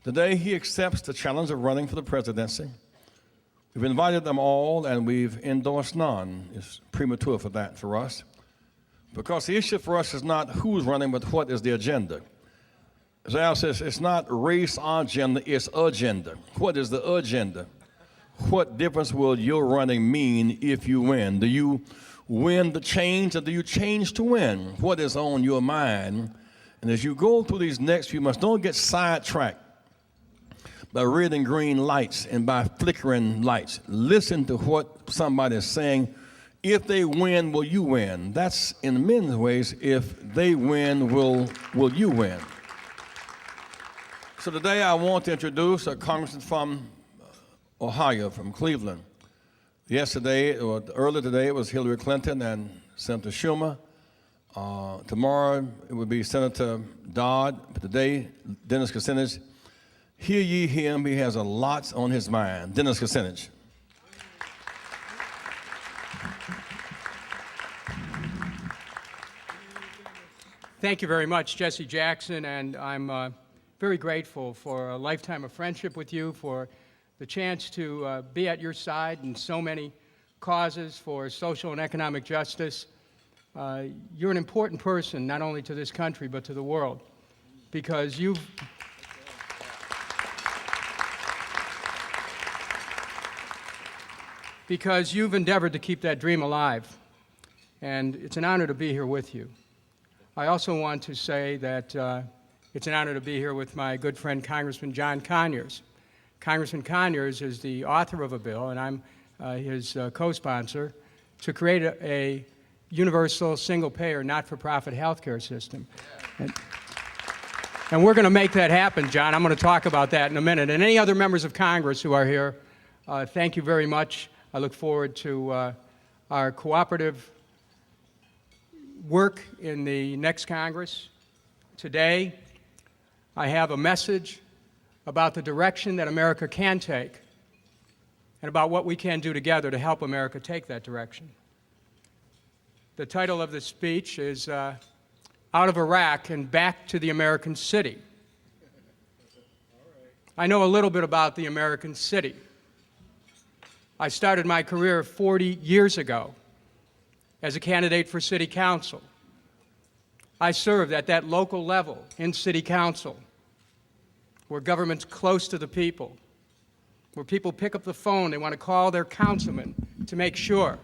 Today, he accepts the challenge of running for the presidency. We've invited them all, and we've endorsed none. It's premature for that for us, because the issue for us is not who's running, but what is the agenda. As Al says, it's not race agenda, it's agenda. What is the agenda? What difference will your running mean if you win? Do you win the change, or do you change to win? What is on your mind? And as you go through these next few months, don't get sidetracked by red and green lights and by flickering lights. Listen to what somebody is saying. If they win, will you win? That's in many ways, if they win, will you win? So today I want to introduce a congressman from Ohio, from Cleveland. Yesterday, or earlier today, it was Hillary Clinton and Senator Schumer. Tomorrow, it will be Senator Dodd. But today, Dennis Kucinich. Hear ye him, he has a lot on his mind. Dennis Kucinich. Thank you very much, Jesse Jackson, and I'm very grateful for a lifetime of friendship with you, for the chance to be at your side in so many causes for social and economic justice. You're an important person, not only to this country, but to the world, because you've endeavored to keep that dream alive, and it's an honor to be here with you. I also want to say that it's an honor to be here with my good friend, Congressman John Conyers. Congressman Conyers is the author of a bill, and I'm his co-sponsor, to create a universal, single-payer, not-for-profit health care system. And we're going to make that happen, John. I'm going to talk about that in a minute. And any other members of Congress who are here, thank you very much. I look forward to our cooperative work in the next Congress. Today, I have a message about the direction that America can take and about what we can do together to help America take that direction. The title of the speech is Out of Iraq and Back to the American City. I know a little bit about the American city. I started my career 40 years ago as a candidate for city council. I served at that local level in city council, where government's close to the people, where people pick up the phone, they want to call their councilman to make sure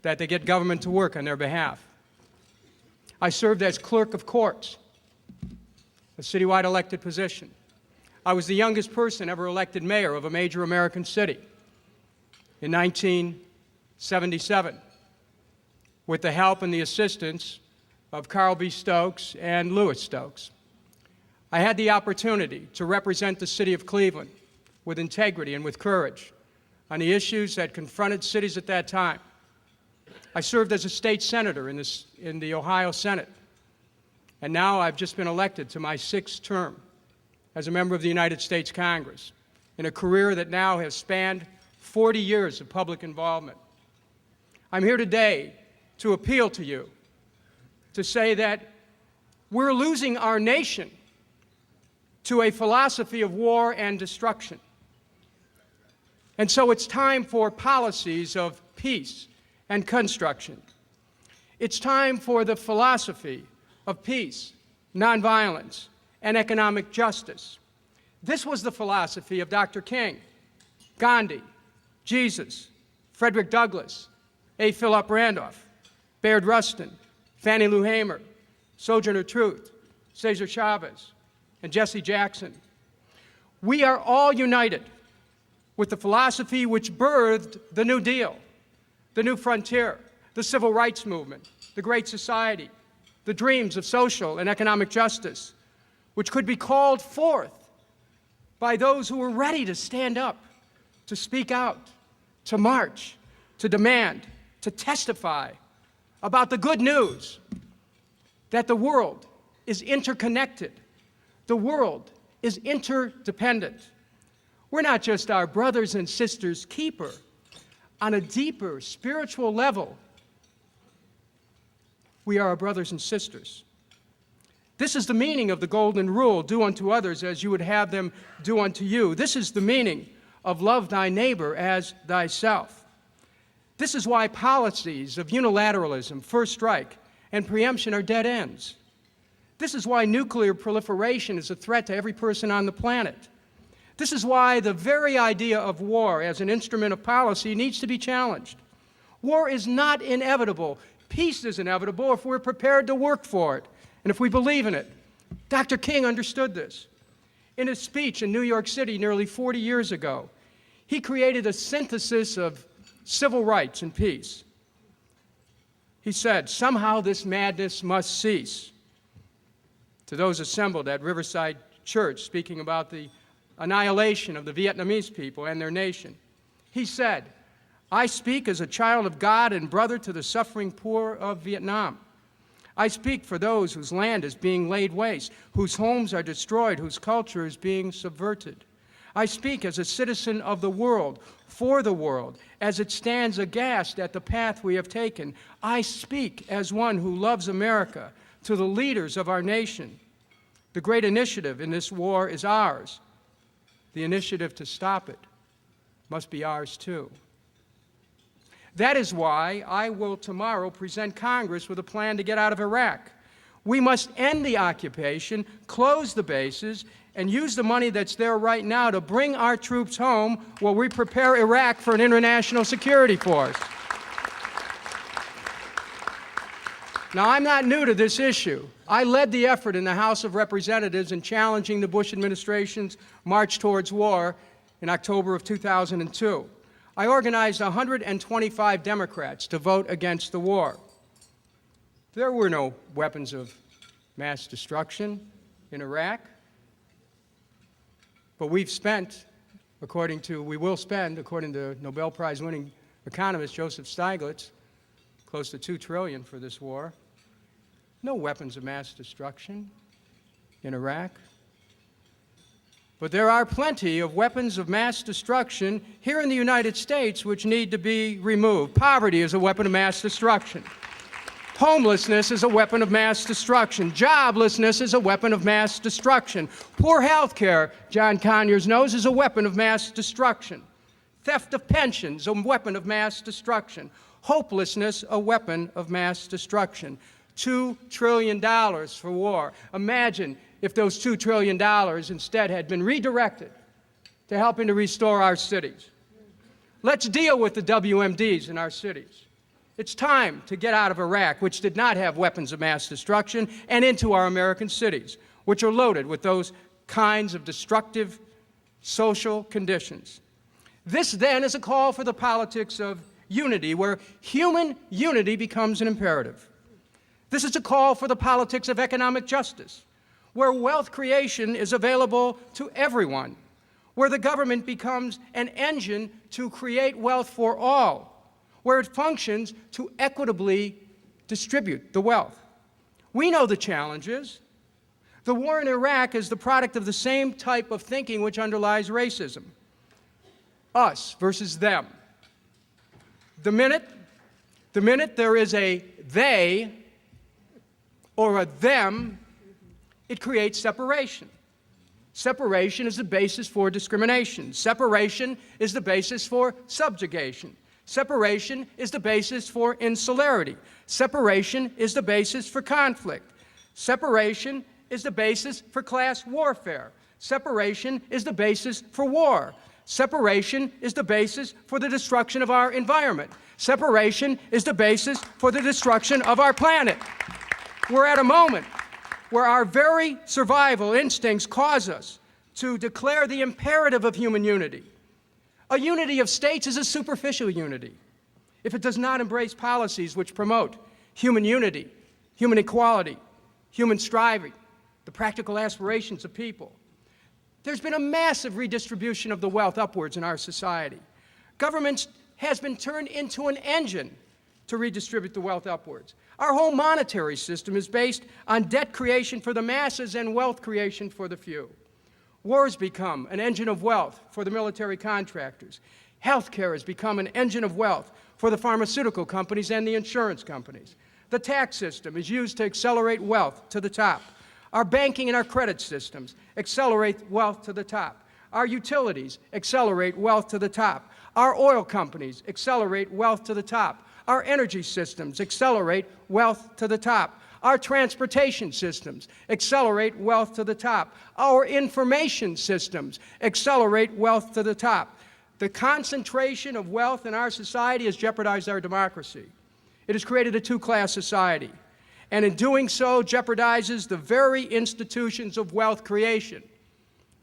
that they get government to work on their behalf. I served as clerk of courts, a citywide elected position. I was the youngest person ever elected mayor of a major American city in 1977, with the help and the assistance of Carl B. Stokes and Louis Stokes. I had the opportunity to represent the city of Cleveland with integrity and with courage on the issues that confronted cities at that time. I served as a state senator in the Ohio Senate, and now I've just been elected to my 6th term as a member of the United States Congress in a career that now has spanned 40 years of public involvement. I'm here today to appeal to you, to say that we're losing our nation to a philosophy of war and destruction. And so it's time for policies of peace and construction. It's time for the philosophy of peace, nonviolence, and economic justice. This was the philosophy of Dr. King, Gandhi, Jesus, Frederick Douglass, A. Philip Randolph, Bayard Rustin, Fannie Lou Hamer, Sojourner Truth, Cesar Chavez, and Jesse Jackson. We are all united with the philosophy which birthed the New Deal, the New Frontier, the Civil Rights Movement, the Great Society, the dreams of social and economic justice, which could be called forth by those who were ready to stand up, to speak out, to march, to demand, to testify about the good news that the world is interconnected. The world is interdependent. We're not just our brothers and sisters' keeper. On a deeper spiritual level, we are our brothers and sisters. This is the meaning of the golden rule, do unto others as you would have them do unto you. This is the meaning of love thy neighbor as thyself. This is why policies of unilateralism, first strike, and preemption are dead ends. This is why nuclear proliferation is a threat to every person on the planet. This is why the very idea of war as an instrument of policy needs to be challenged. War is not inevitable. Peace is inevitable if we're prepared to work for it and if we believe in it. Dr. King understood this. In his speech in New York City nearly 40 years ago, he created a synthesis of civil rights and peace. He said, somehow this madness must cease. To those assembled at Riverside Church, speaking about the annihilation of the Vietnamese people and their nation, he said, I speak as a child of God and brother to the suffering poor of Vietnam. I speak for those whose land is being laid waste, whose homes are destroyed, whose culture is being subverted. I speak as a citizen of the world, for the world, as it stands aghast at the path we have taken. I speak as one who loves America to the leaders of our nation. The great initiative in this war is ours. The initiative to stop it must be ours too. That is why I will tomorrow present Congress with a plan to get out of Iraq. We must end the occupation, close the bases, and use the money that's there right now to bring our troops home while we prepare Iraq for an international security force. Now, I'm not new to this issue. I led the effort in the House of Representatives in challenging the Bush administration's march towards war in October of 2002. I organized 125 Democrats to vote against the war. There were no weapons of mass destruction in Iraq, but we will spend, according to Nobel Prize-winning economist Joseph Stiglitz, close to $2 trillion for this war. No weapons of mass destruction in Iraq. But there are plenty of weapons of mass destruction here in the United States which need to be removed. Poverty is a weapon of mass destruction. Homelessness is a weapon of mass destruction. Joblessness is a weapon of mass destruction. Poor health care, John Conyers knows, is a weapon of mass destruction. Theft of pensions, a weapon of mass destruction. Hopelessness, a weapon of mass destruction. $2 trillion for war. Imagine if those $2 trillion instead had been redirected to helping to restore our cities. Let's deal with the WMDs in our cities. It's time to get out of Iraq, which did not have weapons of mass destruction, and into our American cities, which are loaded with those kinds of destructive social conditions. This then is a call for the politics of unity, where human unity becomes an imperative. This is a call for the politics of economic justice, where wealth creation is available to everyone, where the government becomes an engine to create wealth for all, where it functions to equitably distribute the wealth. We know the challenges. The war in Iraq is the product of the same type of thinking which underlies racism. Us versus them. The minute there is a they or a them, it creates separation. Separation is the basis for discrimination. Separation is the basis for subjugation. Separation is the basis for insularity. Separation is the basis for conflict. Separation is the basis for class warfare. Separation is the basis for war. Separation is the basis for the destruction of our environment. Separation is the basis for the destruction of our planet. We're at a moment where our very survival instincts cause us to declare the imperative of human unity. A unity of states is a superficial unity if it does not embrace policies which promote human unity, human equality, human striving, the practical aspirations of people. There's been a massive redistribution of the wealth upwards in our society. Government has been turned into an engine to redistribute the wealth upwards. Our whole monetary system is based on debt creation for the masses and wealth creation for the few. Wars become an engine of wealth for the military contractors. Healthcare has become an engine of wealth for the pharmaceutical companies and the insurance companies. The tax system is used to accelerate wealth to the top. Our banking and our credit systems accelerate wealth to the top. Our utilities accelerate wealth to the top. Our oil companies accelerate wealth to the top. Our energy systems accelerate wealth to the top. Our transportation systems accelerate wealth to the top. Our information systems accelerate wealth to the top. The concentration of wealth in our society has jeopardized our democracy. It has created a two-class society, and in doing so jeopardizes the very institutions of wealth creation.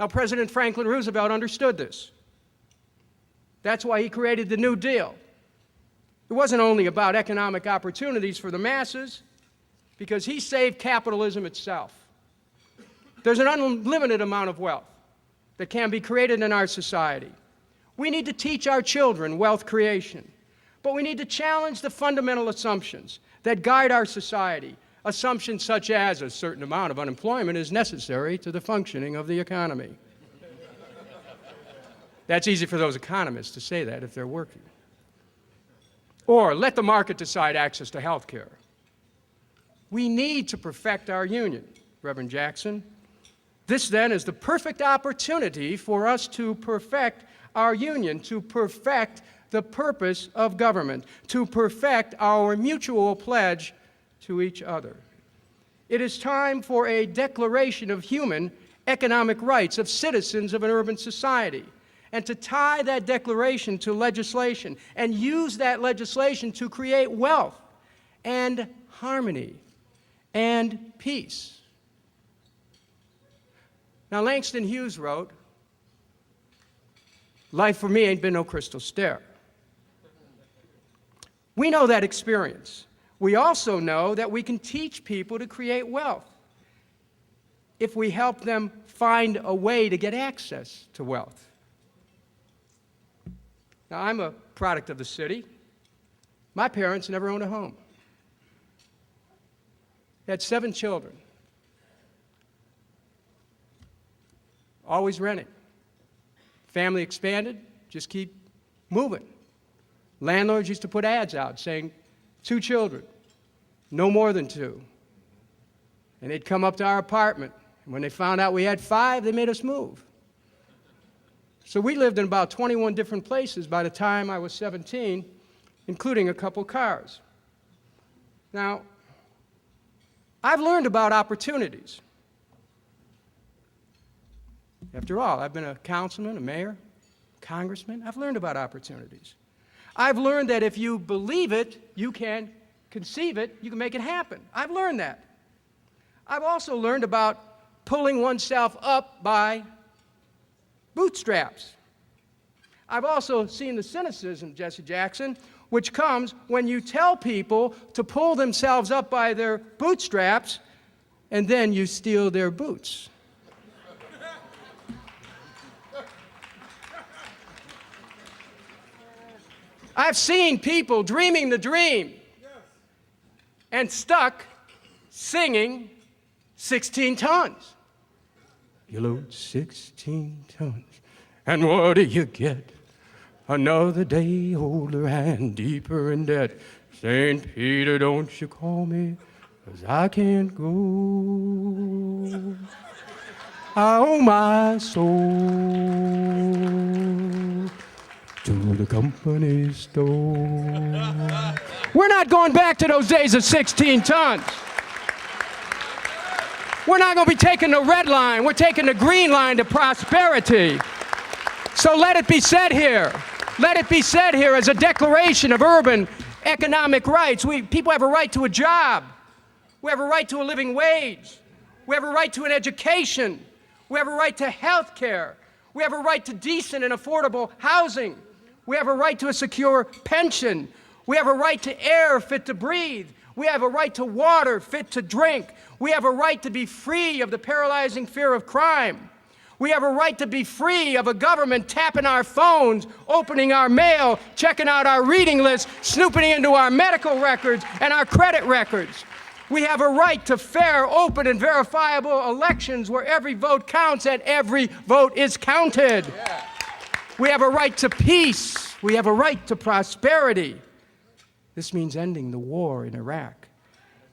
Now, President Franklin Roosevelt understood this. That's why he created the New Deal. It wasn't only about economic opportunities for the masses, because he saved capitalism itself. There's an unlimited amount of wealth that can be created in our society. We need to teach our children wealth creation, but we need to challenge the fundamental assumptions that guide our society, assumptions such as a certain amount of unemployment is necessary to the functioning of the economy. That's easy for those economists to say that if they're working. Or let the market decide access to health care. We need to perfect our union, Reverend Jackson. This then is the perfect opportunity for us to perfect our union, to perfect the purpose of government, to perfect our mutual pledge to each other. It is time for a declaration of human economic rights of citizens of an urban society, and to tie that declaration to legislation and use that legislation to create wealth and harmony and peace. Now, Langston Hughes wrote, "Life for me ain't been no crystal stair." We know that experience. We also know that we can teach people to create wealth if we help them find a way to get access to wealth. Now, I'm a product of the city. My parents never owned a home. They had 7 children, always renting. Family expanded, just keep moving. Landlords used to put ads out saying, 2 children, no more than 2. And they'd come up to our apartment, and when they found out we had 5, they made us move. So we lived in about 21 different places by the time I was 17, including a couple cars. Now, I've learned about opportunities. After all, I've been a councilman, a mayor, congressman. I've learned about opportunities. I've learned that if you believe it, you can conceive it, you can make it happen. I've learned that. I've also learned about pulling oneself up by bootstraps. I've also seen the cynicism, Jesse Jackson, which comes when you tell people to pull themselves up by their bootstraps and then you steal their boots. I've seen people dreaming the dream and stuck singing 16 tons. You load 16 tons, and what do you get? Another day older and deeper in debt. St. Peter, don't you call me, 'cause I can't go. I owe my soul to the company store. We're not going back to those days of 16 tons. We're not going to be taking the red line. We're taking the green line to prosperity. So let it be said here. Let it be said here as a declaration of urban economic rights. People have a right to a job. We have a right to a living wage. We have a right to an education. We have a right to health care. We have a right to decent and affordable housing. We have a right to a secure pension. We have a right to air fit to breathe. We have a right to water fit to drink. We have a right to be free of the paralyzing fear of crime. We have a right to be free of a government tapping our phones, opening our mail, checking out our reading list, snooping into our medical records and our credit records. We have a right to fair, open, and verifiable elections where every vote counts and every vote is counted. Yeah. We have a right to peace. We have a right to prosperity. This means ending the war in Iraq.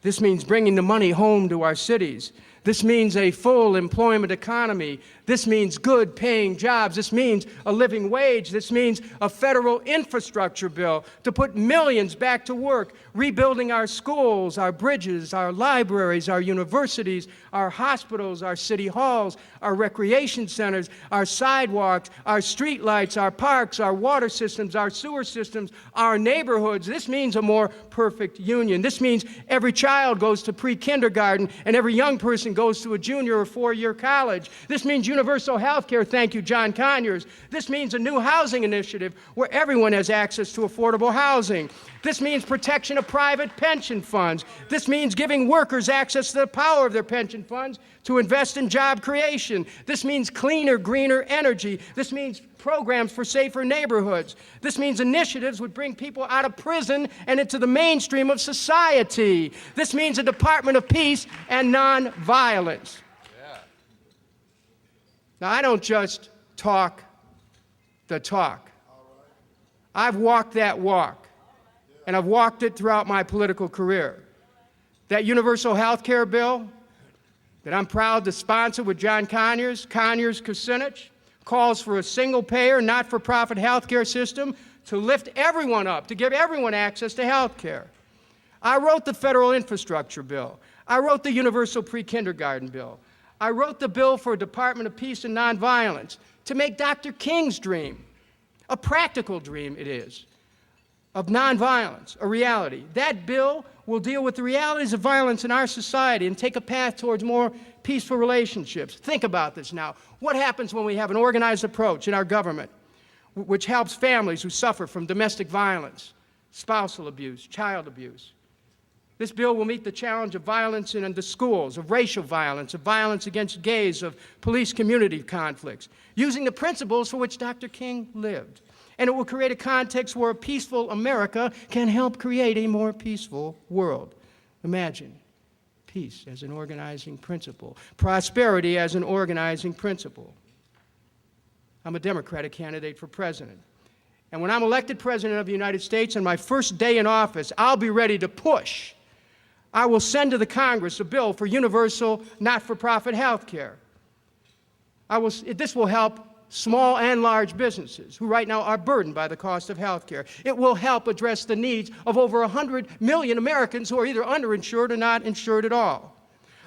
This means bringing the money home to our cities. This means a full employment economy. This means good paying jobs. This means a living wage. This means a federal infrastructure bill to put millions back to work, rebuilding our schools, our bridges, our libraries, our universities, our hospitals, our city halls, our recreation centers, our sidewalks, our street lights, our parks, our water systems, our sewer systems, our neighborhoods. This means a more perfect union. This means every child goes to pre-kindergarten and every young person goes to a junior or four-year college. This means universal health care. Thank you, John Conyers. This means a new housing initiative where everyone has access to affordable housing. This means protection of private pension funds. This means giving workers access to the power of their pension funds to invest in job creation. This means cleaner, greener energy. This means programs for safer neighborhoods. This means initiatives would bring people out of prison and into the mainstream of society. This means a Department of Peace and Nonviolence. Yeah. Now, I don't just talk the talk. I've walked that walk, and I've walked it throughout my political career. That universal health care bill that I'm proud to sponsor with John Conyers, Kucinich, calls for a single-payer, not-for-profit health care system to lift everyone up, to give everyone access to health care. I wrote the federal infrastructure bill. I wrote the universal pre-kindergarten bill. I wrote the bill for a Department of Peace and Nonviolence to make Dr. King's dream, a practical dream it is, of nonviolence, a reality. That bill will deal with the realities of violence in our society and take a path towards more peaceful relationships. Think about this now. What happens when we have an organized approach in our government which helps families who suffer from domestic violence, spousal abuse, child abuse? This bill will meet the challenge of violence in the schools, of racial violence, of violence against gays, of police community conflicts, using the principles for which Dr. King lived. And it will create a context where a peaceful America can help create a more peaceful world. Imagine peace as an organizing principle, prosperity as an organizing principle. I'm a Democratic candidate for president. And when I'm elected president of the United States on my first day in office, I'll be ready to push. I will send to the Congress a bill for universal, not-for-profit health care. This will help small and large businesses who right now are burdened by the cost of health care. It will help address the needs of over 100 million Americans who are either underinsured or not insured at all.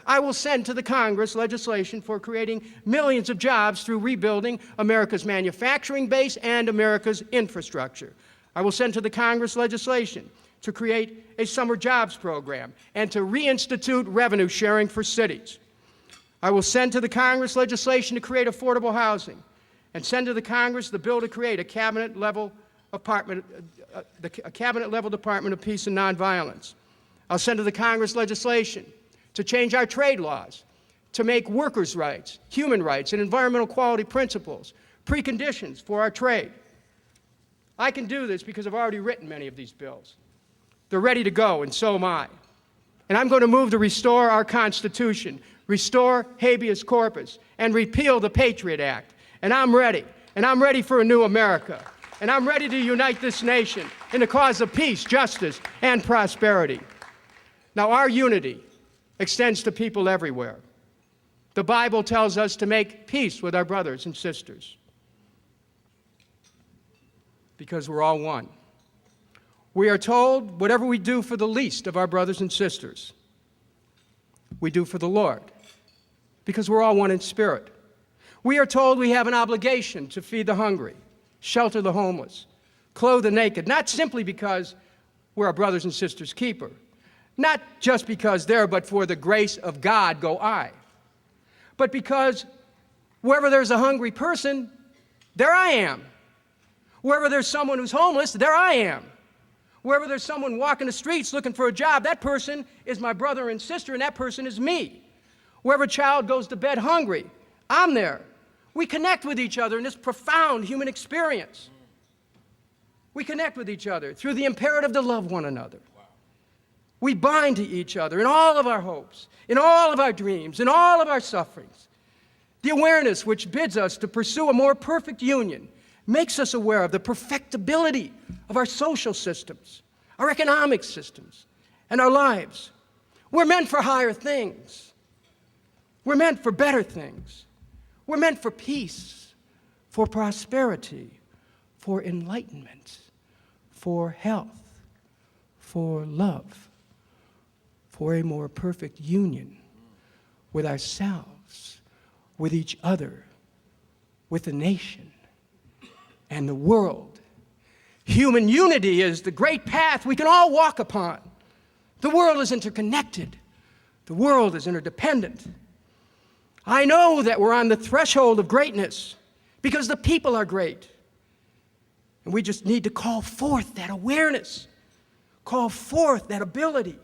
I will send to the Congress legislation for creating millions of jobs through rebuilding America's manufacturing base and America's infrastructure. I will send to the Congress legislation to create a summer jobs program and to reinstitute revenue sharing for cities. I will send to the Congress legislation to create affordable housing and send to the Congress the bill to create a cabinet-level Department of Peace and Nonviolence. I'll send to the Congress legislation to change our trade laws, to make workers' rights, human rights, and environmental quality principles preconditions for our trade. I can do this because I've already written many of these bills. They're ready to go, and so am I. And I'm going to move to restore our Constitution, restore habeas corpus, and repeal the Patriot Act. And I'm ready. And I'm ready for a new America. And I'm ready to unite this nation in the cause of peace, justice, and prosperity. Now, our unity extends to people everywhere. The Bible tells us to make peace with our brothers and sisters because we're all one. We are told whatever we do for the least of our brothers and sisters, we do for the Lord because we're all one in spirit. We are told we have an obligation to feed the hungry, shelter the homeless, clothe the naked, not simply because we're our brothers and sisters' keeper, not just because there, but for the grace of God go I, but because wherever there's a hungry person, there I am. Wherever there's someone who's homeless, there I am. Wherever there's someone walking the streets looking for a job, that person is my brother and sister, and that person is me. Wherever a child goes to bed hungry, I'm there. We connect with each other in this profound human experience. We connect with each other through the imperative to love one another. We bind to each other in all of our hopes, in all of our dreams, in all of our sufferings. The awareness which bids us to pursue a more perfect union makes us aware of the perfectibility of our social systems, our economic systems, and our lives. We're meant for higher things. We're meant for better things. We're meant for peace, for prosperity, for enlightenment, for health, for love, for a more perfect union with ourselves, with each other, with the nation, and the world. Human unity is the great path we can all walk upon. The world is interconnected. The world is interdependent. I know that we're on the threshold of greatness because the people are great. And we just need to call forth that awareness, call forth that ability,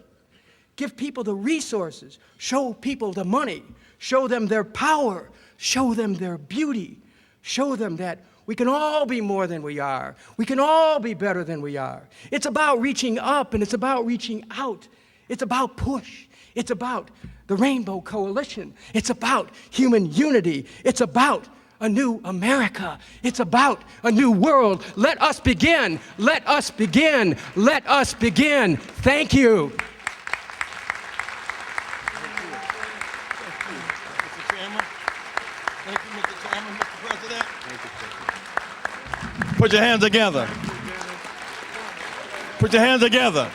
give people the resources, show people the money, show them their power, show them their beauty, show them that we can all be more than we are. We can all be better than we are. It's about reaching up and it's about reaching out. It's about push. It's about the Rainbow Coalition. It's about human unity. It's about a new America. It's about a new world. Let us begin. Let us begin. Let us begin. Thank you. Thank you, Mr. Chairman, Mr. President. Put your hands together. Put your hands together.